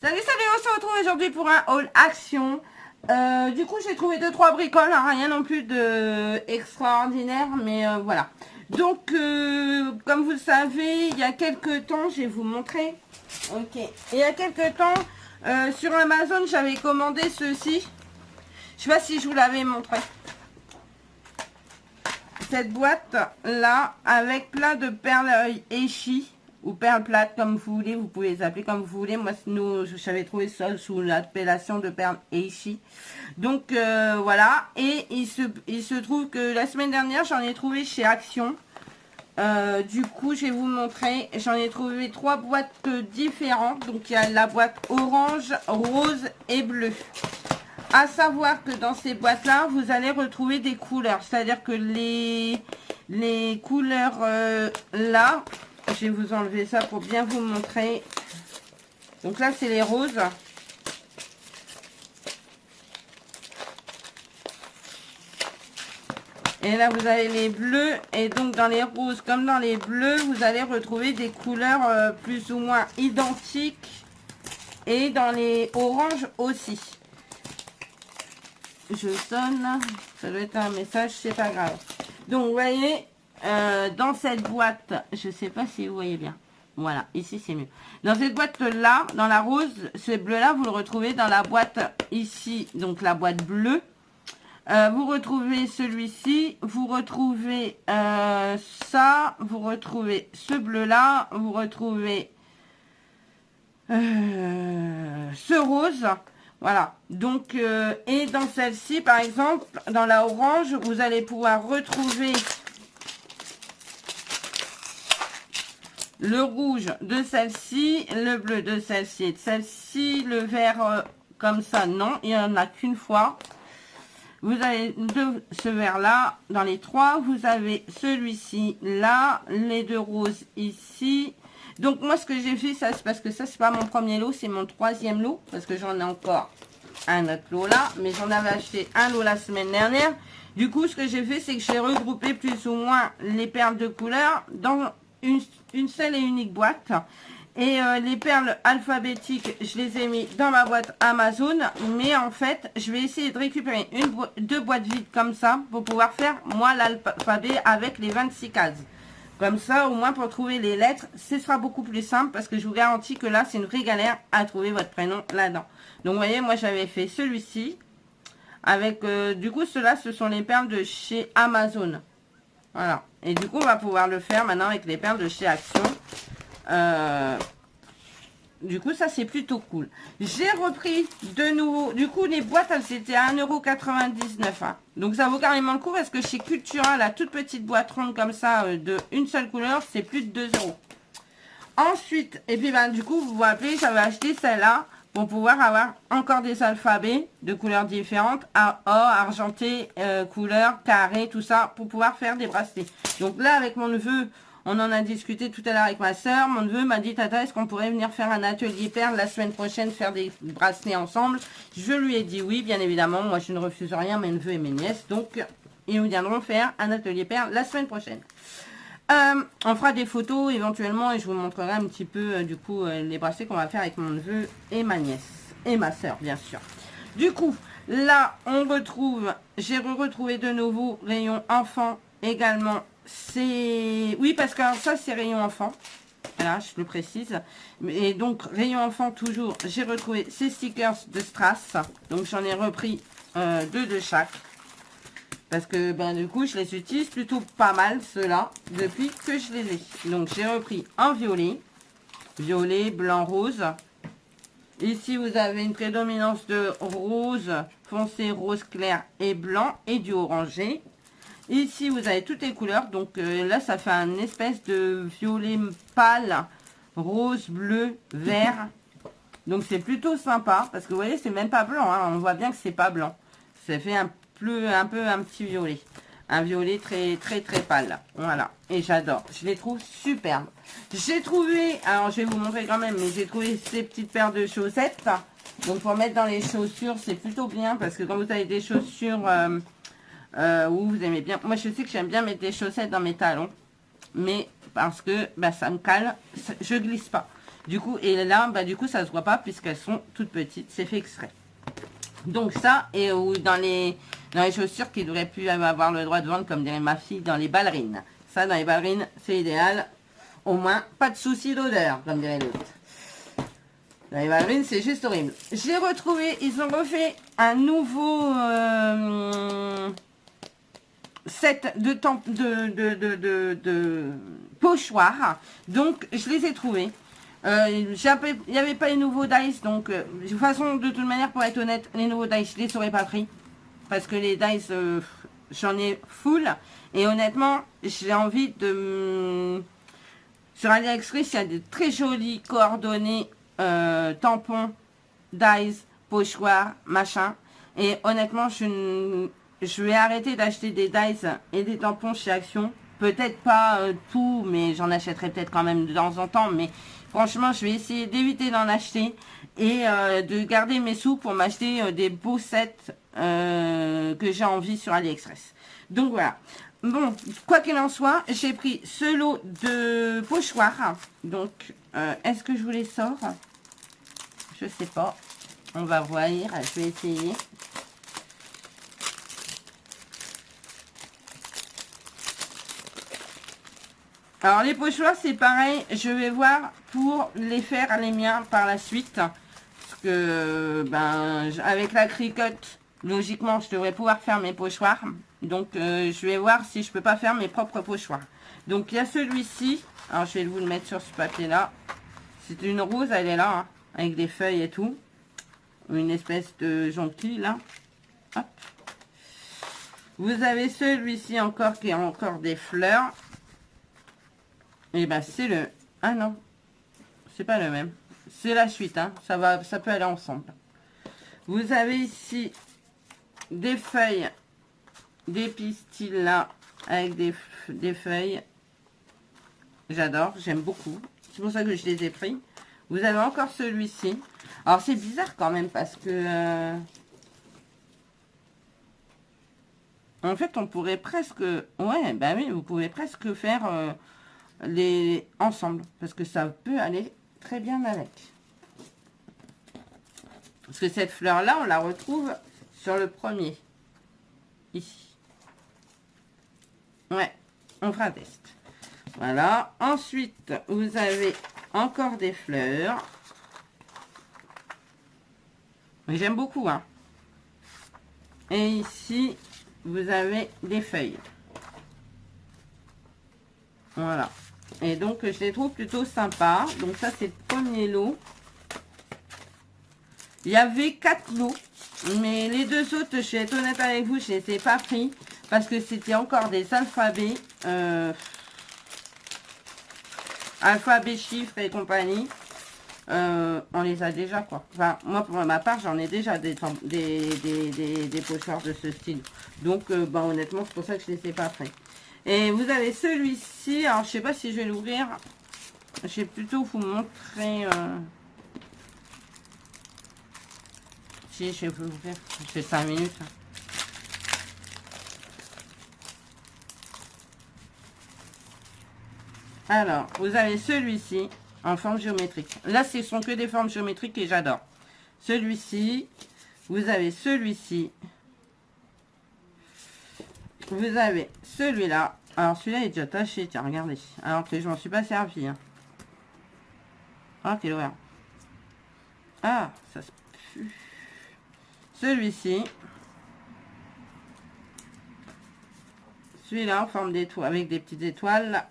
Salut, on se retrouve aujourd'hui pour un haul action. Du coup, j'ai trouvé 2-3 bricoles, hein, rien non plus de extraordinaire, mais voilà. Donc, comme vous le savez, il y a quelques temps, je vais vous montrer. Ok. Il y a quelques temps, sur Amazon, j'avais commandé ceci. Je sais pas si je vous l'avais montré. Cette boîte là, avec plein de perles échi ou perles plates, comme vous voulez, vous pouvez les appeler comme vous voulez. Moi, j'avais trouvé ça sous l'appellation de perles eishi. Donc voilà, et il se trouve que la semaine dernière, j'en ai trouvé chez Action. Du coup, je vais vous montrer. J'en ai trouvé 3 boîtes différentes. Donc il y a la boîte orange, rose et bleu. À savoir que dans ces boîtes-là, vous allez retrouver des couleurs. C'est-à-dire que les couleurs là, je vais vous enlever ça pour bien vous montrer. Donc là, c'est les roses. Et là, vous avez les bleus. Et donc, dans les roses comme dans les bleus, vous allez retrouver des couleurs plus ou moins identiques. Et dans les oranges aussi. Je sonne, ça doit être un message, c'est pas grave. Donc vous voyez, dans cette boîte, je sais pas si vous voyez bien. Voilà, ici c'est mieux. Dans cette boîte là, dans la rose, ce bleu là, vous le retrouvez dans la boîte ici, donc la boîte bleue. Vous retrouvez celui-ci, vous retrouvez ça, vous retrouvez ce bleu là, vous retrouvez ce rose. Voilà, donc, et dans celle-ci, par exemple, dans la orange, vous allez pouvoir retrouver le rouge de celle-ci, le bleu de celle-ci et de celle-ci, le vert comme ça, non, il n'y en a qu'une fois. Vous avez ce vert-là, dans les 3, vous avez celui-ci là, les 2 roses ici. Donc moi ce que j'ai fait, ça c'est parce que ça c'est pas mon premier lot, c'est mon 3e lot, parce que j'en ai encore un autre lot là, mais j'en avais acheté un lot la semaine dernière. Du coup ce que j'ai fait, c'est que j'ai regroupé plus ou moins les perles de couleur dans une seule et unique boîte. Et les perles alphabétiques, je les ai mis dans ma boîte Amazon, mais en fait je vais essayer de récupérer 2 boîtes vides comme ça pour pouvoir faire moi l'alphabet avec les 26 cases. Comme ça, au moins pour trouver les lettres, ce sera beaucoup plus simple parce que je vous garantis que là, c'est une vraie galère à trouver votre prénom là-dedans. Donc, vous voyez, moi, j'avais fait celui-ci. Avec, du coup, ceux-là, ce sont les perles de chez Amazon. Voilà. Et du coup, on va pouvoir le faire maintenant avec les perles de chez Action. Du coup, ça, c'est plutôt cool. J'ai repris de nouveau. Du coup, les boîtes, elles étaient à 1,99 €. Hein. Donc, ça vaut carrément le coup parce que chez Cultura, la toute petite boîte ronde comme ça, de une seule couleur, c'est plus de 2 €. Ensuite, et puis, ben, du coup, vous vous rappelez, j'avais acheté celle-là pour pouvoir avoir encore des alphabets de couleurs différentes. Or, argenté, couleur, carré, tout ça, pour pouvoir faire des bracelets. Donc là, avec mon neveu... On en a discuté tout à l'heure avec ma soeur. Mon neveu m'a dit, Tata, est-ce qu'on pourrait venir faire un atelier perles la semaine prochaine, faire des bracelets ensemble? Je lui ai dit oui, bien évidemment. Moi, je ne refuse rien, mes neveux et mes nièces. Donc, ils nous viendront faire un atelier perles la semaine prochaine. On fera des photos éventuellement et je vous montrerai un petit peu, du coup, les bracelets qu'on va faire avec mon neveu et ma nièce. Et ma soeur, bien sûr. Du coup, là, on retrouve, j'ai retrouvé de nouveau rayon enfant également. C'est oui parce que ça c'est rayon enfant, voilà, je le précise. Et donc rayon enfant toujours, j'ai retrouvé ces stickers de Strass, donc j'en ai repris 2 de chaque parce que ben du coup je les utilise plutôt pas mal ceux-là depuis que je les ai. Donc j'ai repris en violet, blanc, rose. Ici vous avez une prédominance de rose foncé, rose clair et blanc et du orangé. Ici, vous avez toutes les couleurs. Donc là, ça fait un espèce de violet pâle, rose, bleu, vert. Donc c'est plutôt sympa. Parce que vous voyez, c'est même pas blanc. Hein. On voit bien que c'est pas blanc. Ça fait un peu un petit violet. Un violet très pâle. Voilà. Et j'adore. Je les trouve superbes. J'ai trouvé, alors je vais vous montrer quand même, mais j'ai trouvé ces petites paires de chaussettes. Donc pour mettre dans les chaussures, c'est plutôt bien. Parce que quand vous avez des chaussures... où vous aimez bien. Moi, je sais que j'aime bien mettre des chaussettes dans mes talons. Mais parce que bah, ça me cale. Je glisse pas. Du coup, et là, bah, du coup, ça se voit pas puisqu'elles sont toutes petites. C'est fait exprès. Donc ça, et dans les chaussures qui devraient plus avoir le droit de vendre, comme dirait ma fille, dans les ballerines. Ça, dans les ballerines, c'est idéal. Au moins, pas de souci d'odeur, comme dirait l'autre. Dans les ballerines, c'est juste horrible. J'ai retrouvé, ils ont refait un nouveau set de pochoirs. Donc, je les ai trouvés. Il n'y avait pas les nouveaux dice, donc de toute façon, de toute manière, pour être honnête, les nouveaux dice, je les aurais pas pris. Parce que les dice, j'en ai full. Et honnêtement, j'ai envie de... Sur AliExpress, il y a des très jolis coordonnées tampons, dice, pochoirs, machin. Et honnêtement, je vais arrêter d'acheter des dice et des tampons chez Action. Peut-être pas tout, mais j'en achèterai peut-être quand même de temps en temps. Mais franchement, je vais essayer d'éviter d'en acheter et de garder mes sous pour m'acheter des beaux sets que j'ai envie sur AliExpress. Donc voilà. Bon, quoi qu'il en soit, j'ai pris ce lot de pochoirs. Donc, est-ce que je vous les sors? Je sais pas. On va voir. Je vais essayer. Alors, les pochoirs, c'est pareil. Je vais voir pour les faire, les miens, par la suite. Parce que, ben, avec la cricotte, logiquement, je devrais pouvoir faire mes pochoirs. Donc, je vais voir si je peux pas faire mes propres pochoirs. Donc, il y a celui-ci. Alors, je vais vous le mettre sur ce papier-là. C'est une rose, elle est là, hein, avec des feuilles et tout. Une espèce de jonquille, là. Hop. Vous avez celui-ci encore, qui a encore des fleurs. Et ben, c'est le... Ah non, c'est pas le même. C'est la suite, hein. Ça peut aller ensemble. Vous avez ici des feuilles, des pistils là, avec des feuilles. J'adore, j'aime beaucoup. C'est pour ça que je les ai pris. Vous avez encore celui-ci. Alors, c'est bizarre quand même parce que... en fait, on pourrait presque... Ouais, bah oui, vous pouvez presque faire les ensemble. Parce que ça peut aller très bien avec. Parce que cette fleur-là, on la retrouve sur le premier. Ici. Ouais, on fera un test. Voilà. Ensuite, vous avez encore des fleurs. J'aime beaucoup, hein. Et ici, vous avez des feuilles. Voilà. Et donc, je les trouve plutôt sympas. Donc, ça, c'est le premier lot. Il y avait 4 lots. Mais les deux autres, je vais être honnête avec vous, je ne les ai pas pris. Parce que c'était encore des alphabets. Alphabet, chiffres et compagnie. On les a déjà, quoi. Enfin, moi, pour ma part, j'en ai déjà des pochoirs de ce style. Donc, bah, honnêtement, c'est pour ça que je ne les ai pas pris. Et vous avez celui-ci. Alors, je sais pas si je vais l'ouvrir. Je vais plutôt vous montrer... Si, je vais vous l'ouvrir. Je fais 5 minutes. Alors, vous avez celui-ci en forme géométrique. Là, ce sont que des formes géométriques et j'adore. Celui-ci, vous avez celui-ci. Vous avez celui-là. Alors, celui-là est déjà taché, tiens, regardez. Alors que je m'en suis pas servi. Hein. Ah, quelle horreur. Ah, ça se pue. Celui-ci. Celui-là en forme d'étoile, avec des petites étoiles.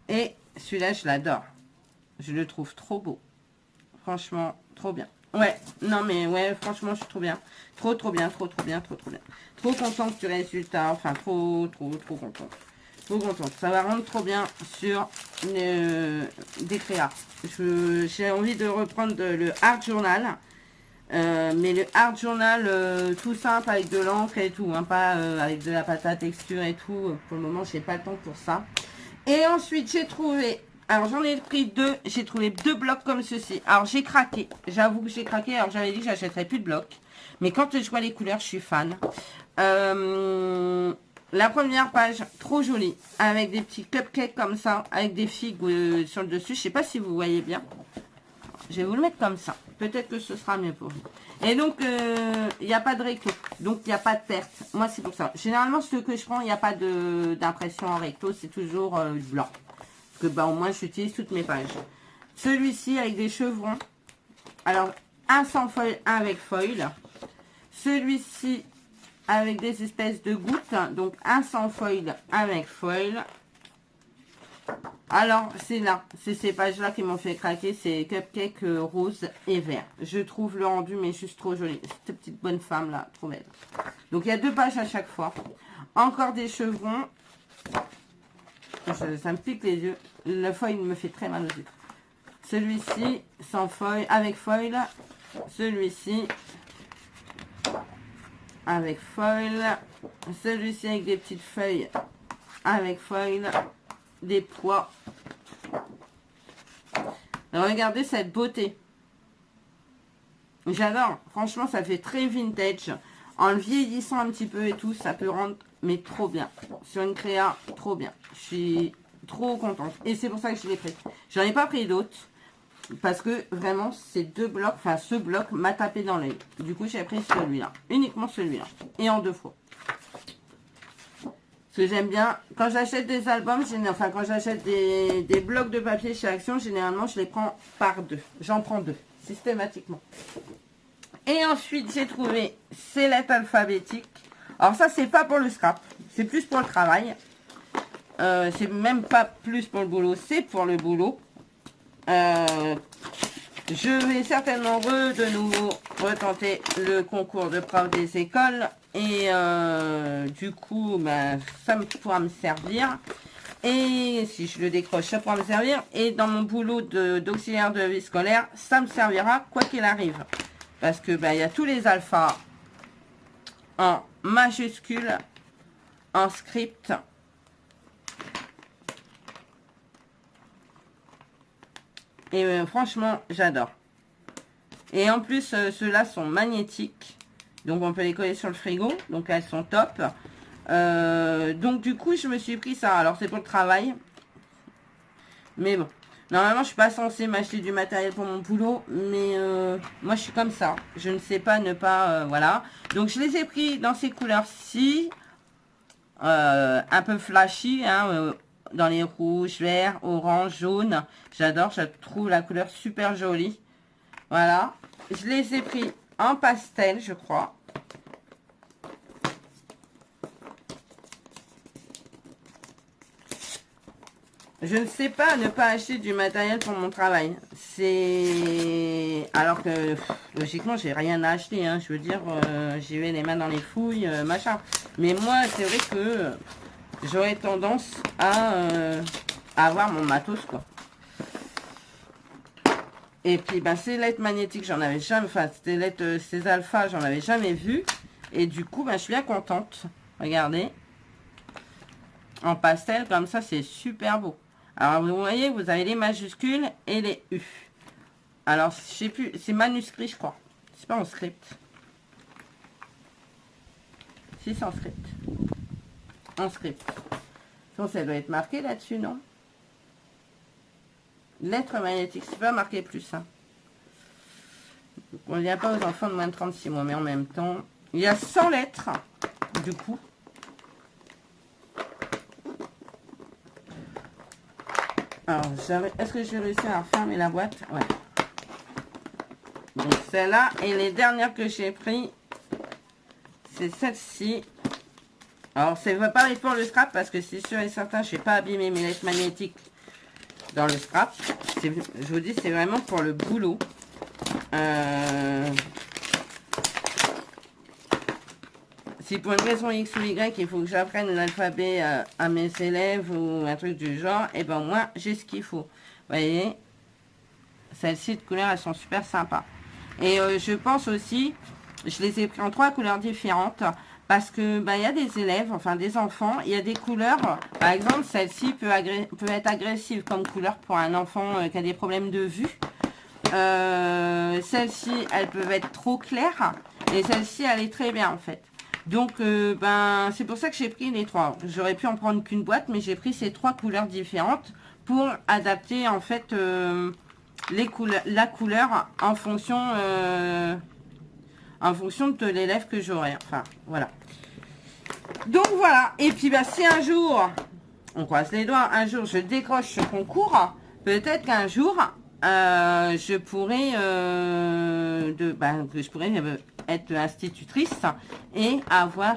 Et celui-là, je l'adore. Je le trouve trop beau. Franchement, trop bien. Ouais, non mais ouais, franchement, je suis trop bien. Trop bien, trop bien. Trop contente du résultat. Enfin, trop contente. Trop contente. Ça va rendre trop bien sur des créas. J'ai envie de reprendre le art journal. Mais le art journal tout simple avec de l'encre et tout. Hein, pas avec de la pâte à texture et tout. Pour le moment, j'ai pas le temps pour ça. Et ensuite, j'ai trouvé... Alors, j'en ai pris 2. J'ai trouvé 2 blocs comme ceci. Alors, j'ai craqué. J'avoue que j'ai craqué. Alors, j'avais dit que j'achèterais plus de blocs. Mais quand je vois les couleurs, je suis fan. La première page, trop jolie. Avec des petits cupcakes comme ça. Avec des figues sur le dessus. Je sais pas si vous voyez bien. Je vais vous le mettre comme ça. Peut-être que ce sera mieux pour vous. Et donc, il n'y a pas de recto. Donc, il n'y a pas de perte. Moi, c'est pour ça. Généralement, ce que je prends, il n'y a pas d'impression en recto. C'est toujours blanc. Parce que, bah, au moins, j'utilise toutes mes pages. Celui-ci, avec des chevrons. Alors, un sans foil, un avec foil. Celui-ci, avec des espèces de gouttes. Donc, un sans foil, avec foil. Alors, c'est là, c'est ces pages-là qui m'ont fait craquer, c'est cupcake rose et vert. Je trouve le rendu, mais juste trop joli. Cette petite bonne femme-là, trop belle. Donc, il y a 2 pages à chaque fois. Encore des chevrons. Ça me pique les yeux. Le foil me fait très mal aux yeux. Celui-ci, sans foil, avec foil. Celui-ci, avec foil. Celui-ci, avec des petites feuilles, avec foil. Des pois. Regardez cette beauté. J'adore. Franchement, ça fait très vintage. En le vieillissant un petit peu et tout, ça peut rendre, mais trop bien. Sur une créa, trop bien. Je suis trop contente. Et c'est pour ça que je l'ai pris. J'en ai pas pris d'autres. Parce que vraiment, ces 2 blocs, enfin ce bloc m'a tapé dans l'œil. Du coup, j'ai pris celui-là. Uniquement celui-là. Et en 2 fois. Ce que j'aime bien, quand j'achète des albums, enfin quand j'achète des blocs de papier chez Action, généralement je les prends par 2. J'en prends 2, systématiquement. Et ensuite j'ai trouvé ces lettres alphabétiques. Alors ça c'est pas pour le scrap, c'est plus pour le travail. C'est même pas plus pour le boulot, c'est pour le boulot. Je vais certainement de nouveau retenter le concours de prof des écoles. Et du coup, bah, ça pourra me servir. Et si je le décroche, ça pourra me servir. Et dans mon boulot d'auxiliaire de vie scolaire, ça me servira quoi qu'il arrive. Parce que bah, y a tous les alphas en majuscule, en script. Et franchement, j'adore. Et en plus, ceux-là sont magnétiques. Donc, on peut les coller sur le frigo. Donc, elles sont top. Donc, du coup, je me suis pris ça. Alors, c'est pour le travail. Mais bon. Normalement, je suis pas censée m'acheter du matériel pour mon boulot. Mais moi, je suis comme ça. Je ne sais pas ne pas... voilà. Donc, je les ai pris dans ces couleurs-ci. Un peu flashy. Hein, dans les rouges, verts, orange, jaune. J'adore. Je trouve la couleur super jolie. Voilà. Je les ai pris en pastel, je crois. Je ne sais pas ne pas acheter du matériel pour mon travail. C'est... Alors que, logiquement, j'ai rien à acheter. Hein. Je veux dire, j'y vais les mains dans les fouilles, machin. Mais moi, c'est vrai que j'aurais tendance à avoir mon matos, quoi. Et puis, ben, ces lettres magnétiques, j'en avais jamais... Enfin, ces alphas, j'en avais jamais vu. Et du coup, ben, je suis bien contente. Regardez. En pastel, comme ça, c'est super beau. Alors, vous voyez, vous avez les majuscules et les U. Alors, je sais plus, c'est manuscrit, je crois. C'est pas en script. Si, c'est en script. En script. Donc, ça doit être marqué là-dessus, non? Lettres magnétiques, c'est pas marqué plus. Hein. On ne vient pas aux enfants de moins de 36 mois, mais en même temps, il y a 100 lettres, du coup. Alors, est-ce que j'ai réussi à fermer la boîte? Ouais. Donc, celle-là, et les dernières que j'ai prises, c'est celle-ci. Alors, c'est pas pour le scrap, parce que c'est sûr et certain, je n'ai pas abîmé mes lettres magnétiques dans le scrap. Je vous dis, c'est vraiment pour le boulot. Si pour une raison X ou Y, il faut que j'apprenne l'alphabet à mes élèves ou un truc du genre, et ben moi, j'ai ce qu'il faut. Vous voyez, celles-ci de couleurs, elles sont super sympas. Et je pense aussi, je les ai pris en 3 couleurs différentes, parce que ben, y a des élèves, enfin des enfants, il y a des couleurs, par exemple, celle-ci peut être agressive comme couleur pour un enfant qui a des problèmes de vue. Celle-ci, elles peuvent être trop claires, et celle-ci, elle est très bien en fait. Donc, ben, c'est pour ça que j'ai pris les 3. J'aurais pu en prendre qu'une boîte, mais j'ai pris ces 3 couleurs différentes pour adapter, en fait, la couleur en fonction de l'élève que j'aurai. Enfin, voilà. Donc voilà. Et puis bah, si un jour, on croise les doigts, un jour je décroche ce concours, peut-être qu'un jour je pourrais être institutrice et avoir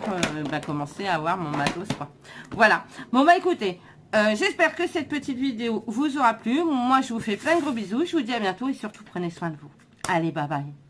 commencer à avoir mon matos, quoi. Voilà. Bon bah écoutez, j'espère que cette petite vidéo vous aura plu. Moi je vous fais plein de gros bisous, je vous dis à bientôt et surtout prenez soin de vous. Allez, bye bye.